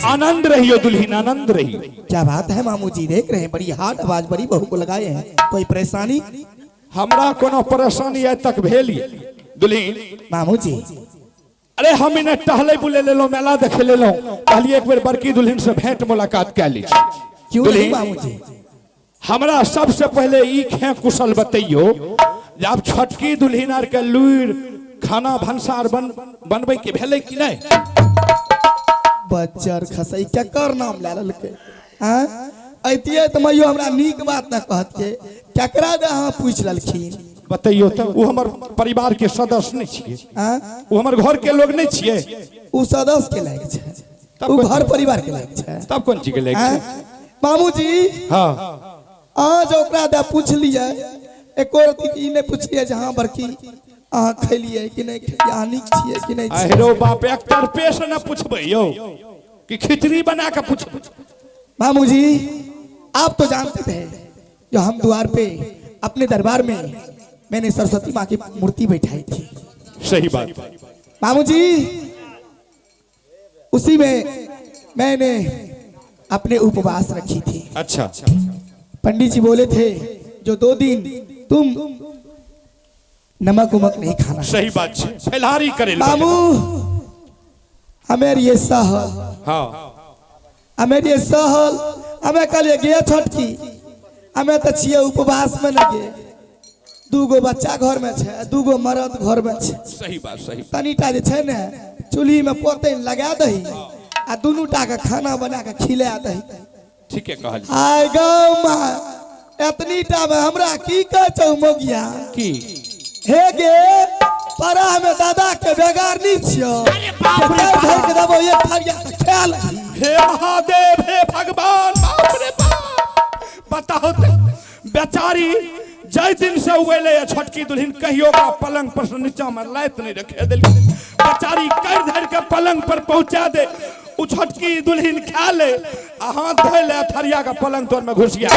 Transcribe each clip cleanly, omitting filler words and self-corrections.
आनंद रहियो दुल्हन, आनंद रहियो। क्या बात है मामू जी, देख रहे हैं बड़ी हार्ड आवाज बड़ी बहू को लगाए हैं, कोई परेशानी? हमरा कोनो परेशानी आज तक भेली दुल्हन? मामू जी अरे हम इन्हें टहले बुले ले लो, मेला देखे ले लो, कहलिए एक बार बड़की दुल्हन से भेंट मुलाकात कर ली। क्यों नहीं मामू जी? हमरा सबसे पहले ई खे कुशल बतैयो, जब छोटकी दुल्हन आर के लुइर खाना भंसार बनबे के भेले कि नहीं? बच्चर खसई क्या कर नाम ले ललके? हां ऐतिए त मइयो हमरा नीक बात न कहत के केकरा दे हां पूछ ललखिन? बतैयो तो वो हमर परिवार के सदस्य नहीं छिए। हां वो हमर घर के लोग नहीं छिए। उ सदस्य के लायक छै, उ घर परिवार के लायक छै। तब कौन चीज के लायक छै? मामू जी हां आज ओकरा दे पूछ लिया, एको रति ई नहीं पूछिए जे हां बड़की अहाँ खैलिए कि नहीं खैलिए, अहाँ नीक छिए कि नहीं छिए। अहिरो बाप एक तरफे से न पूछबे यो कि खिचड़ी बना के पूछबे। मामू जी आप तो जानते थे जो हम द्वार पे अपने दरबार में मैंने सरस्वती माँ की मूर्ति बैठाई थी। सही बात मामू जी उसी में मैंने अपने उपवास रखी थी। अच्छा पंडित जी बोले थे जो 2 दिन तुम नमक उमक नहीं खाना। सही बात है, फलहारी करे मामू हमें ये सहल, हाँ हमें ये सहल, हमें कल गया छोटकी, हमें तो छिए उपवास में लगे, 2 गो बच्चा घर में छे, 2 गो मर्द घर में छे। सही बात सही। तनीटा जे छे ने चूल्ही में पोते लगा दही आ दुनू टा के खाना बना के खिला दही। ठीक है कहल। आय गौ मां एतनीटा में हमरा की कह छौ मोगिया की हे गे परा में दादा के बेगारनी छियो। अरे बाप रे बाप के देबो एक थरिया ख्याल। हे महादेव, हे भगवान, बाप रे बाप। बताओ तो बेचारी जय दिन से उगले छोटकी दुल्हन कहियो का पलंग पर से नीचा में लात नहीं रखे दिल। बेचारी कर धर के पलंग पर पहुंचा दे, उ छोटकी दुल्हन खा ले, हाथ धो ले, थरिया का पलंग तोर में घुस गया।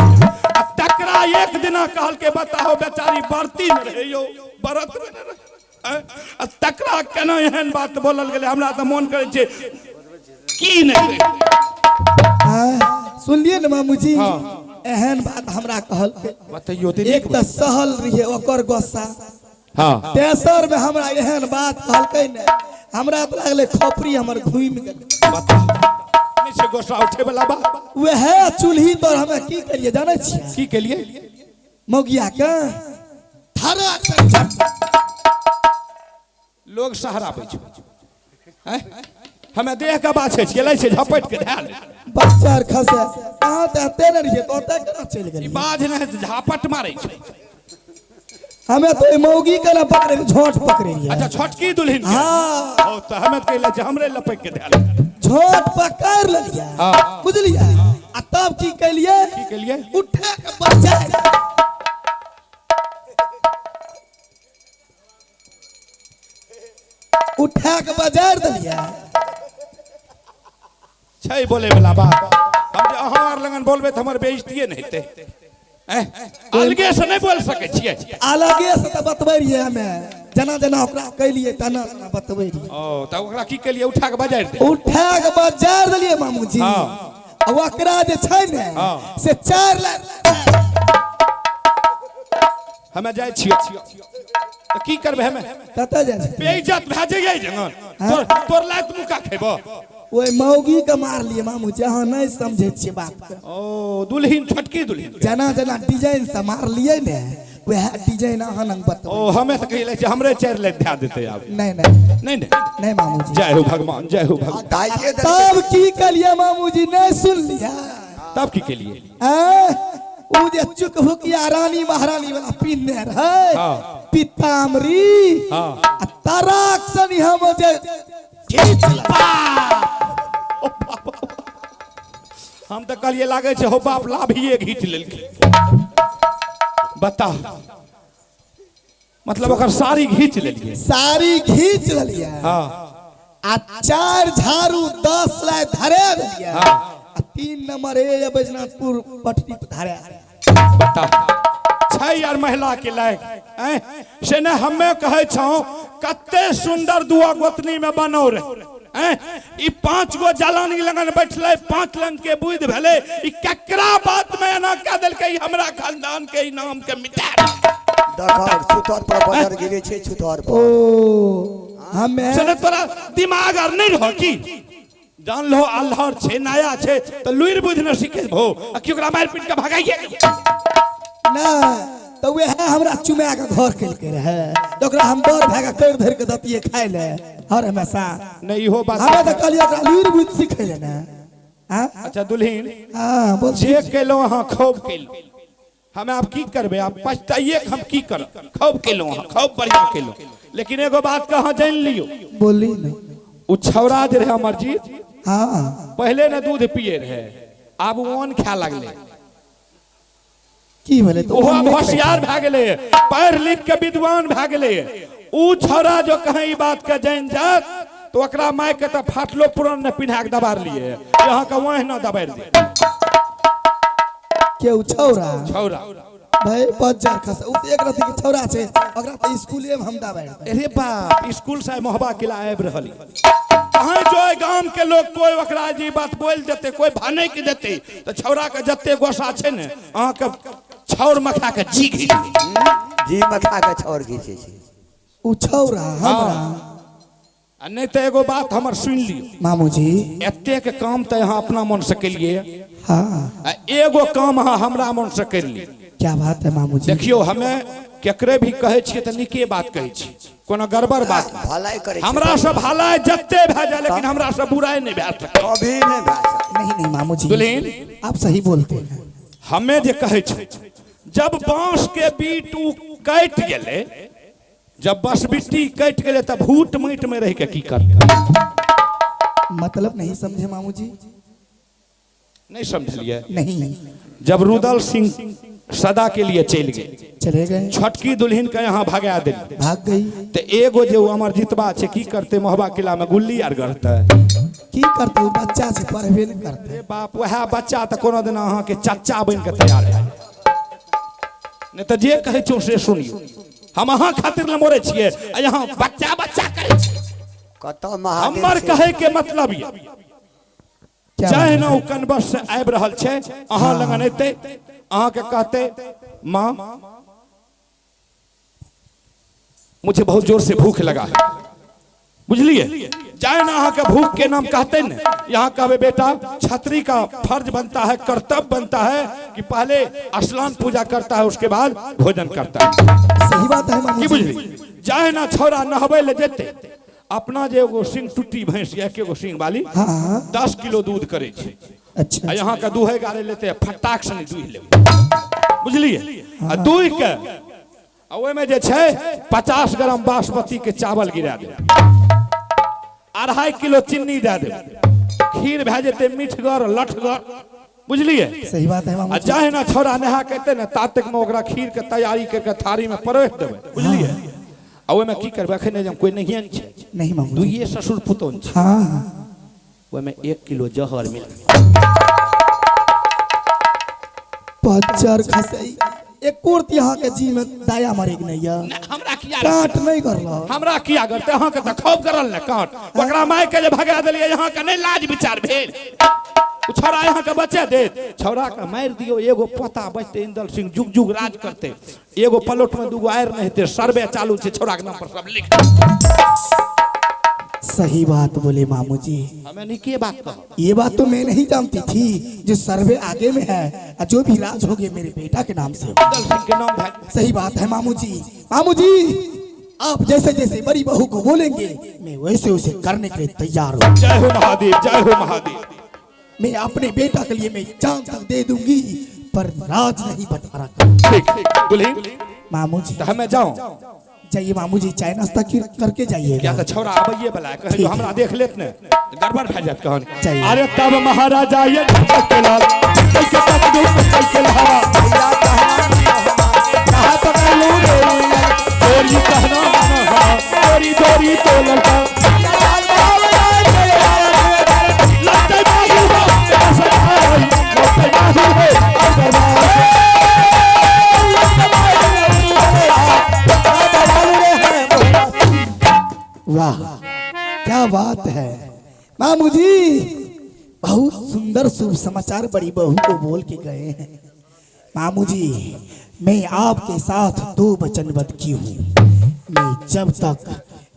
तकरा एक दिना कहल के बताओ बेचारी बरती में रहे यो, बरत में रहे। तकरा केना एहन बात बोलल गेले, हमरा त मन करे छे की नहीं। सुनलिए न मामू जी, एहन बात हमरा कहल के बताइयो। एक त सहल रहिए ओकर गोसा, हां तेसर में हमरा एहन बात कहलकै ने, हमरा त लागले खोपड़ी हमर घुम गेल। नहीं से गोसा उठे वाला बा। वह चूल्ही पर हमें की करिए जाने छिए? की के लिए? मोगिया के थारा लोग सहारा बैठो हैं, हमें देह का बात है गेलै से झपट के धाल। बच्चा खसे कहां ते न रहिए तो ते केना चल गेल? ई बाज नहीं झापट मारे छै। हमें तो मौगी के ना पकड़े, झोट पकड़े रहिए। अच्छा छोटकी दुल्हन के? हां ओ तो हमें कहले जे हमरे लपक के धाल। झोट पकड़ लिया। हां बुझलिए? आ तब की कलिए? की के लिए? उठा के बच्चा उठा के बाजार दिया। छै बोले वाला बात। हम जे अहां लगन बोलबे त हमर बेइज्जती नहीं हेते। अलगे से नहीं बोल सके छिए। अलगे से त बतबै रहिए हमें, जना जना ओकरा कइलिए तना तना बतबै रहिए। ओ त ओकरा की के लिए उठा के बाजार दे? उठा के बाजार दिलिए मामू जी। हां ओकरा जे छै ने से 4 लाख हमें जाय छिए त की करबे? हमें कत जाय छै? बेइज्जत भ जाइए जंगन। तोर लात मुका खेबो। ओए मौगी के मार लिए मामू जी, अहाँ नहीं समझे छिए बात के। ओ दुल्हन छोटकी दुल्हन जना जना डिजाइन से मार लिए ने वह डिजाइन अहाँ नंग बतबै। ओ हमें तो कहले जे हमरे 4 लाख ध्यान देते अब। नहीं नहीं नहीं नहीं नहीं मामू जी। जय हो भगवान, जय हो भगवान। तब की कलिए मामू जी, नहीं सुन लिया? तब की के लिए? उ जे चुक हुकिया रानी महारानी वाला पिन्ने रहे, पीताम्बरी तराक सनी हम जे खींच हम तो कहलिए लागे छे हो बाप लाभिए घीच लेलके। बता मतलब ओकर सारी घीच लेलिए? सारी घींच लिया। हां आ 4 झाड़ू 10 लाय धरे दिया। हां आ 3 नंबर ए बैजनाथपुर पटरी पे धरे। बता छै यार महिला के लायक हैं से ने हमें कहे छौ कते सुंदर दुआ गोतनी में बनो रे ई 5 गो जलानी लगन बैठले 5 लंग के बुध भेले ई केकरा बात में ना कह देल के हमरा खानदान के ई नाम के मिटा देखो छुतर पर बदर गिरे छे छुतर ओ पर हमें चले तोरा दिमाग आर नहीं रहो की जान लो अल्लाह छे नया छे तो लुइर बुध न सीखे भो आ कि ओकरा मार पीट के भगाइए ना तो वे है हमरा चुमा के घर केल के रहे तो ओकरा हम बर भागा कर धर के दतिए खाइ ले हर हमेशा नहीं हो बात हमें तो कहलिए ओकरा लूर बुझ सिखैले ना हां अच्छा दुल्हीन हां बोल जे केलो हां खूब केलो हमें आप की करबे आप पछताइए हम की करब खूब केलो हां खूब बढ़िया केलो लेकिन एगो बात कहां जान लियो बोली ना उ छौरा जे रहे हमर जी हां पहले न दूध पिए रहे अब ओन खा लगले की भले तो ओहो अब होशियार भ गेले पढ़ लिख के विद्वान भ गेले उ छौरा जो कहे ई बात के जान जात तो ओकरा माय के त फाटलो पुरान ने पिन्हा के दबार लिए यहां का वह न दबार दे के छौरा छौरा भाई 5000 खस उ तो एक रति के छौरा छे ओकरा तो स्कूले में हम दबार अरे बाप स्कूल से मोहबा किला आब रहली कहां जो गांव के लोग कोई ओकरा जी बात बोल देते कोई भाने के देते तो छौरा के जत्ते गोसा छे ने अहां के छौर मखा के जी घी जी मखा के छोड़ घीचे छे उ छौरा हमरा आ नहीं तो एगो बात हमर सुन लियो मामू जी एते के काम तो यहाँ अपना मन से करिए हां एगो काम अहाँ हमरा मन से कर ली क्या बात है मामू जी देखियो हमें केकरे भी कहे छिए त निके बात कहे छी कोनो गड़बड़ बात नहीं। भलाई करे छे हमरा से भलाई जत्ते भे जाए लेकिन हमरा से बुराई नहीं भे सके कभी नहीं भा सके नहीं नहीं मामू जी दुल्हीन आप सही बोलते हैं हमें जे कहे छी जब बांस के बीट उ कट गेले जब बस बिट्टी कट गेले तब भूट माट में रह के की करते मतलब नहीं समझे मामू जी नहीं समझलिए नहीं जब रुदल सिंह सदा के लिए चल गए चले गए छटकी दुल्हन के यहाँ भगा दे भाग गई तो एगो जो अमर जितबा छे की करते मोहबा किला में गुल्ली आर गढ़ते की करते हो बच्चा से पढ़बे नहीं करते अरे बाप वह बच्चा तो कोनो दिन अहाँ के चाचा बन के तैयार है नहीं तो जे कहे छो से सुनियो हम अहाँ खातिर ल मोरे छिए आ यहाँ बच्चा बच्चा करे छी कतो महादेव हमर छे। कहे के मतलब ये क्या चाहे ना उ कनबस से आबि रहल छे अहाँ लगन एते अहाँ के कहते माँ मुझे बहुत जोर से भूख लगा है बुझलिए चाहे ना अहाँ के भूख के नाम कहते न यहाँ कहवे बेटा छतरी का फर्ज बनता है कर्तव्य बनता है कि पहले स्नान पूजा करता है उसके बाद भोजन करता है सही बात है मामू की जी बुझली चाहे ना छोरा नहबे ले जेते अपना जे एगो सिंह टूटी भैंस या एगो सिंह वाली हाँ 10 किलो दूध करे छे अच्छा आ यहाँ का दूहे गारे लेते फटाक से दूह ले बुझलिए आ दूह के आ ओय में जे छे 50 ग्राम बासमती के चावल गिरा दे 2.5 किलो चीनी दे दे खीर भे जेते मीठगर लठगर बुझलिए सही बात है आ मामू जी चाहे ना छोरा नहा कहते ना तातक में ओकरा खीर के तैयारी करके थारी में परोस देबे बुझलिए आ ओय में की करबे अखन जब कोई नहीं छै नहीं मामू जी दुइये ससुर पुतौन छै हाँ ओय में 1 किलो जहर मिल 50 खसई एक कोर्त यहाँ के जी में दाया मरे के नहीं है हमरा किया काट नहीं कर रहा हमरा किया करते अहाँ के त खूब करल ने काट ओकरा माय के जे भगा देलिए यहाँ के नहीं लाज विचार भेल उ छोरा यहाँ के बचे दे छोरा के मार दियो एगो पता बचते इंदल सिंह जुग जुग राज करते एगो पलोट में दूगो आयर नहीं थे सर्वे चालू छे छोरा के नाम पर सब लिख सही बात बोले मामू जी हमें नहीं के बात कहो ये बात तो मैं नहीं जानती थी जो सर्वे आगे में है और जो भी राज हो गए मेरे बेटा के नाम से इंदल सिंह के नाम भाई सही बात है मामू जी आप जैसे जैसे बड़ी बहू को बोलेंगे मैं वैसे वैसे करने के लिए तैयार हूँ जय हो महादेव जय हो महादेव मैं अपने बेटा के लिए मैं जान तक दे दूंगी पर राज नहीं बंटवारा करूंगी। ठीक दुल्हन मामू जी तो हमें जाओ जाइए मामू जी चाय नाश्ता करके जाइए क्या तो छोरा आबइए बला कहे जो हमरा देख लेत ने गड़बड़ भे जात कहन चाहिए। अरे तब महाराजा ये के लाल कैसे तक दुख कैसे हवा कहा पकड़ लूं चोरी कहना माना चोरी चोरी तो ललका लगते बाजू हो सहाय लगते बाजू हो वाह क्या बात है मामू जी बहुत सुंदर शुभ समाचार बड़ी बहू को बोल के गए हैं। मामू जी मैं आपके साथ दो वचनबद्ध की हूँ।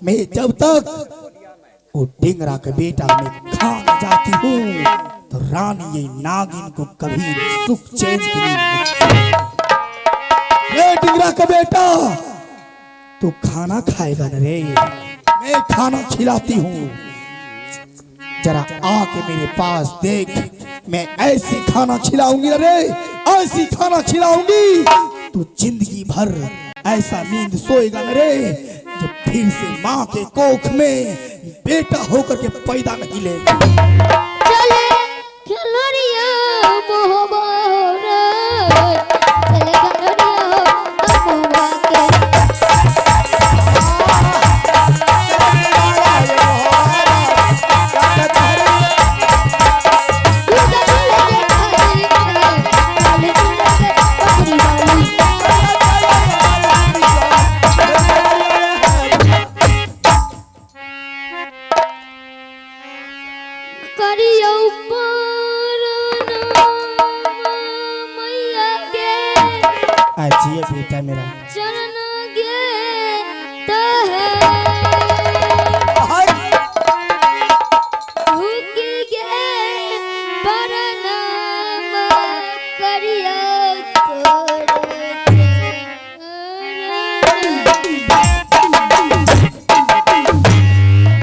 मैं जब तक वो डिंगरा का बेटा मैं खा न जाती हूँ तो रानी ये नागिन को कभी सुख चैन की नींद नहीं। ये डिंगरा का बेटा तू खाना खाएगा न रे, मैं खाना खिलाती हूँ। जरा आके मेरे पास देख, मैं ऐसी खाना खिलाऊंगी रे, ऐसी खाना खिलाऊंगी तू जिंदगी भर ऐसा नींद सोएगा न रे जब फिर से माँ के कोख में बेटा होकर के पैदा नहीं लेगा। चले खिलरिया मोहब्बत, चले खिलरिया मोहब्बत करियो मैया गे आजिए बेटा मेरा चरण गे तहे झुकी गे प्रणाम करियो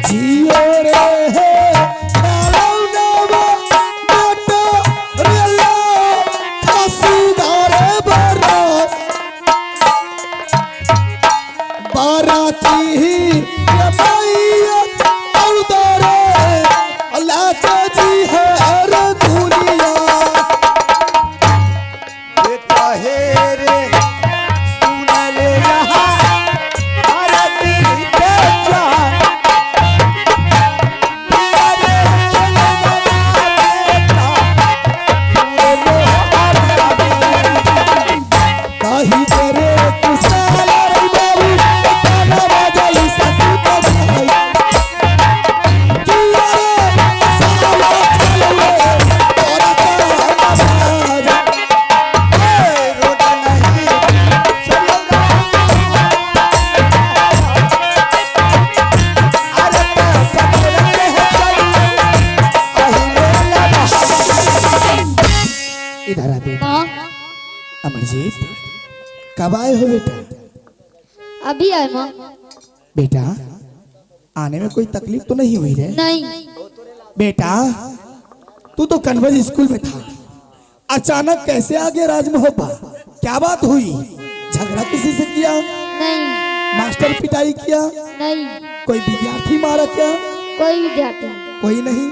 जियो रे नालो नवा बेटा रेला खासीदार बरस बाराती ही ये मैया औदारे अल्लाह का जी है हर दुनिया। बेटा हे रे सुन ले यहाँ आरती के जान तेरे चले बेटा पूरे काही तेरे कुशाल रे बाबू गाना बजाई ससुर का भाई किया रे साला चले और का आवाज रोड नहीं चलेगा अरे पकड़ के इधर आ बेटा। माँ अमरजीत कब आए हो बेटा? अभी आए माँ। बेटा आने में कोई तकलीफ तो नहीं हुई रे? नहीं बेटा तू तो कन्वर्ज स्कूल में था, अचानक कैसे आ गया राजमहोबा? क्या बात हुई? झगड़ा किसी से किया? नहीं मास्टर पिटाई किया? नहीं कोई विद्यार्थी मारा क्या? कोई विद्यार्थी नहीं। कोई नहीं।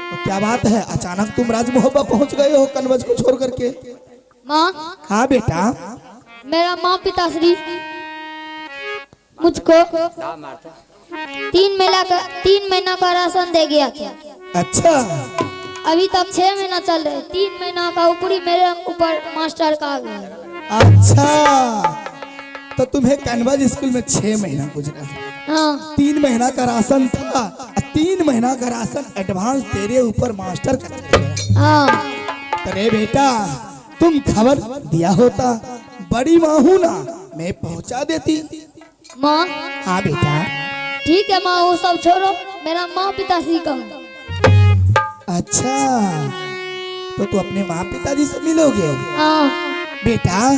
तो क्या बात है अचानक तुम राजमहोबा पहुंच गए हो कन्वर्ज को छोड़ करके? माँ हाँ बेटा। मेरा माँ पिताश्री मुझको 3 महीना का राशन दे गया था। अच्छा अभी तक 6 महीना चल रहे, 3 महीना का ऊपरी मेरे ऊपर मास्टर का आ गया। अच्छा तो तुम्हें कन्वर्ज स्कूल में 6 महीना गुजरा, हाँ 3 महीना का राशन था, 3 महीना का राशन एडवांस तेरे ऊपर मास्टर का दिया। हाँ अरे बेटा तुम खबर दिया होता, बड़ी माँ हूँ ना मैं पहुँचा देती। माँ हाँ बेटा। ठीक है माँ, वो सब छोड़ो, मेरा माँ पिताश्री का। अच्छा तो तू अपने माँ पिताजी से मिलोगे? हाँ बेटा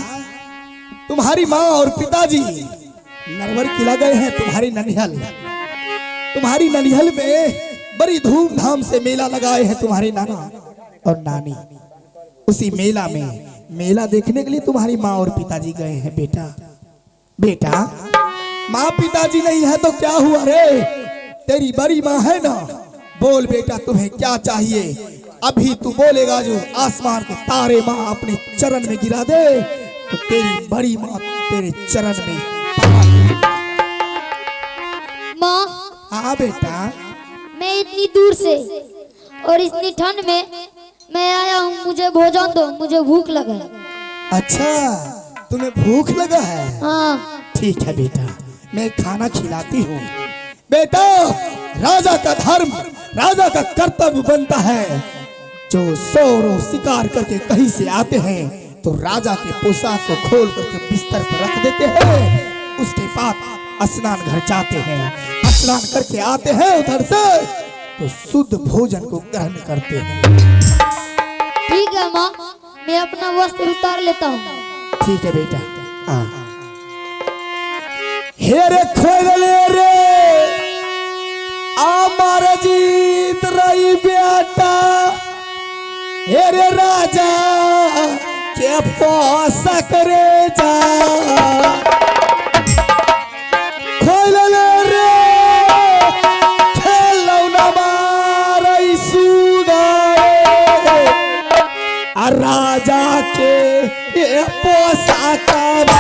तुम्हारी माँ और पिताजी नरवर किला गए हैं तुम्हारी ननिहल। तुम्हारी ननिहल में बड़ी धूमधाम से मेला लगाए हैं तुम्हारी नाना और नानी। उसी मेला में मेला देखने के लिए तुम्हारी माँ और पिताजी गए हैं बेटा। बेटा माँ पिताजी नहीं है तो क्या हुआ रे, तेरी बड़ी माँ है ना। बोल बेटा तुम्हें क्या चाहिए? अभी तू बोलेगा जो आसमान के तारे माँ अपने चरण में गिरा दे तो तेरी बड़ी माँ तेरे चरण में माँ। हाँ बेटा। मैं इतनी दूर से और इतनी ठंड में मैं आया हूँ, मुझे भोजन दो, मुझे भूख लगा है। अच्छा तुम्हें भूख लगा है? हाँ ठीक है बेटा मैं खाना खिलाती हूँ। बेटा राजा का धर्म राजा का कर्तव्य बनता है, जो शोर शिकार करके कहीं से आते हैं तो राजा के पोशाक को खोल करके बिस्तर पर रख देते हैं। उसके बाद स्नान घर जाते हैं, स्नान करके आते हैं उधर से तो शुद्ध भोजन को ग्रहण करते हैं। ठीक है माँ, मैं अपना वस्त्र उतार लेता हूँ। ठीक है बेटा। हेरे खोले रे आमार जीत रही बेटा, हेरे राजा के पोसा करे जा, खोले रे खेलो न मारई सुगाए, राजा के ये पोसा करा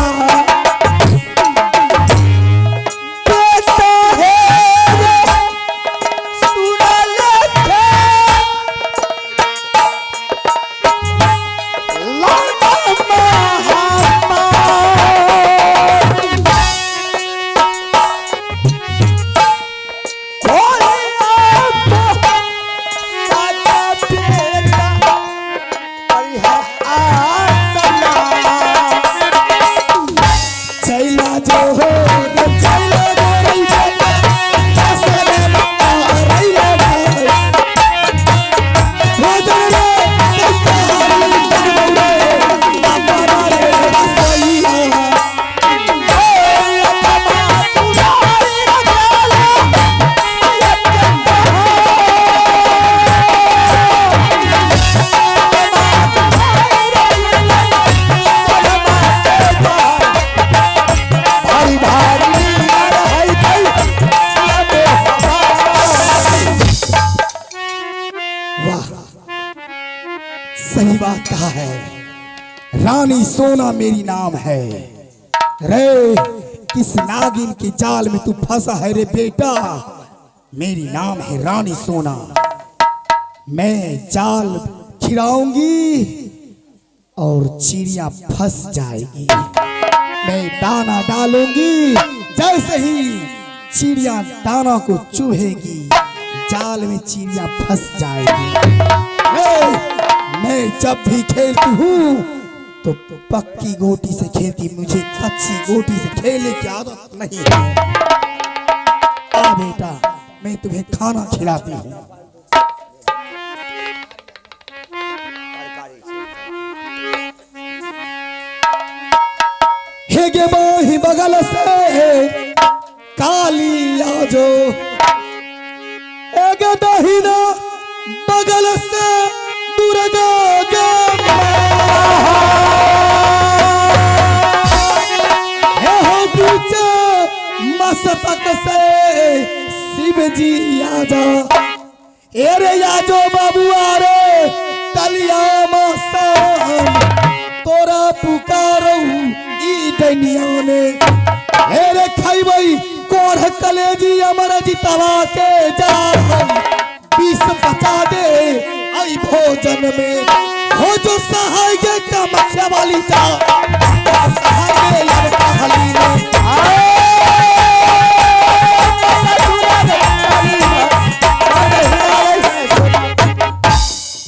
सही बात कहा है। रानी सोना मेरी नाम है। रे किस नागिन के जाल में तू फंसा है रे बेटा? मेरी नाम है रानी सोना। मैं जाल खिलाऊंगी और चिड़िया फंस जाएगी। मैं दाना डालूंगी, जैसे ही चिड़िया दाना को चूहेगी जाल में चिड़िया फंस जाएगी। मैं जब भी खेलती हूँ तो पक्की गोटी से खेलती, मुझे कच्ची गोटी से खेलने की आदत नहीं है। आ बेटा, मैं तुम्हें खाना खिलाती हूँ। हेगे बाही बगल से काली आजो, हेगे दहिना बगल से दुर्गा मस्तक से शिव जी आजा, एरे आजो बाबू आरे तलिया मसान, तोरा पुकारो ई दुनिया ने। एरे खाइबई कोढ़ कलेजी अमर जितवा के जा, 20 बचा दे आई भोजन में। हो जो सहाय के कामख्या वाली जा, सहाय यार कहली ने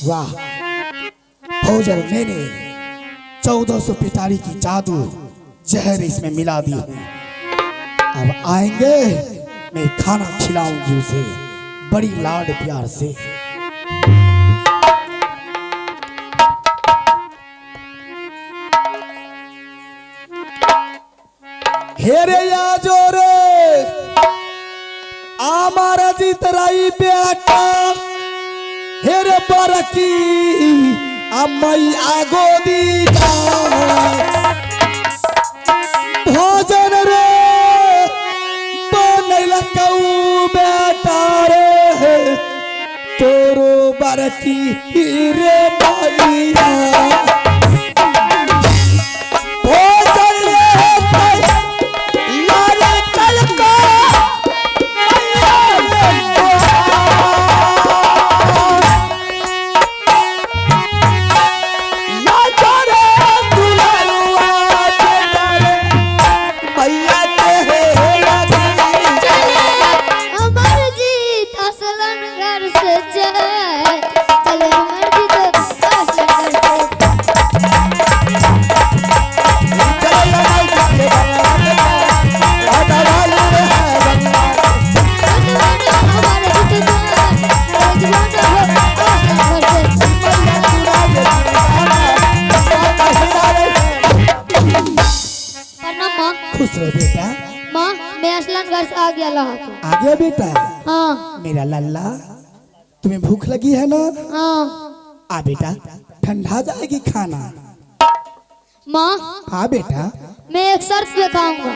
वाह, भोजन मैंने 1400 पिटारी की जादू जहर इसमें मिला दी है। अब आएंगे, मैं खाना खिलाऊंगी उसे बड़ी लाड प्यार से। हेरे या जोरे आमारा जितराई बेटा, हेरे बरकी अम्मई आगो दी भोजन रे बनैला कऊ बेटा रे, तोरो बरकी रे मैया। अमर जीत असलन घर रहा था। आ गया बेटा? हाँ मेरा लल्ला, तुम्हें भूख लगी है ना? हाँ। आ बेटा, ठंडा जाएगी खाना। माँ हाँ बेटा। मैं एक शर्त पे खाऊंगा।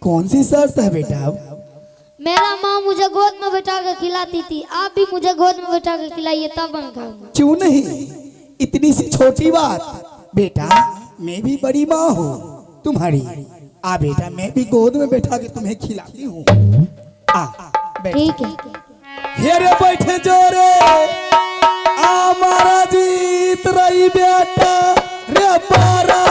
कौन सी शर्त है बेटा? मेरा माँ मुझे गोद में बैठा के खिलाती थी, आप भी मुझे गोद में बैठा के खिलाइए तब मैं खाऊंगा। क्यों नहीं, इतनी सी छोटी बात। बेटा मैं भी बड़ी माँ हूँ तुम्हारी। आ बेटा, मैं भी गोद में बैठा के तुम्हें खिलाती हूँ। आ बैठ। ठीक है। हेरे बैठे जोरे, आ मारा जीत रही बेटा रे बारा